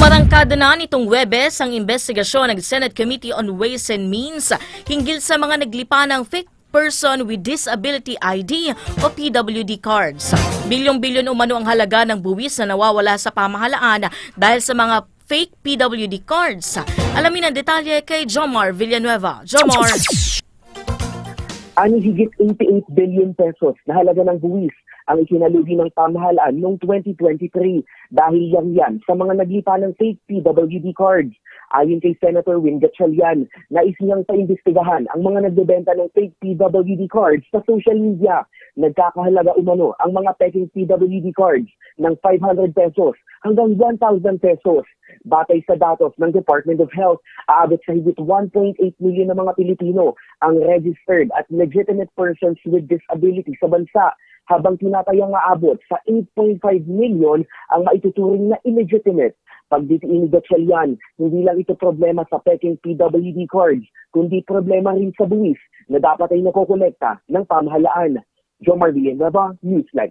Umarangkada na nitong Huwebes ang investigasyon ng Senate Committee on Ways and Means hinggil sa mga naglipa ng fake Person with Disability ID o PWD cards. Bilyong-bilyon umano ang halaga ng buwis na nawawala sa pamahalaan dahil sa mga fake PWD cards. Alamin ang detalye kay Jomar Villanueva. Jomar! Higit 88 billion pesos na halaga ng buwis ang ikinalugi ng pamahalaan noong 2023 dahil yan sa mga naglipa ng fake PWD cards. Ayon kay Senator Win Gatchalian, nais niyang paimbestigahan ang mga nagbebenta ng fake PWD cards sa social media. Nagkakahalaga umano ang mga peking PWD cards ng 500 pesos hanggang 1,000 pesos. Batay sa datos ng Department of Health, aabot sa higit 1.8 million na mga Pilipino ang registered at legitimate persons with disability sa bansa, habang tinatayang aabot sa 8.5 million ang maituturing na illegitimate. Pagditiin ni Gatchalian, hindi lang ito problema sa peking PWD cards, kundi problema rin sa buwis na dapat ay nakokolekta ng pamahalaan. Jomar Villanueva, Newsline.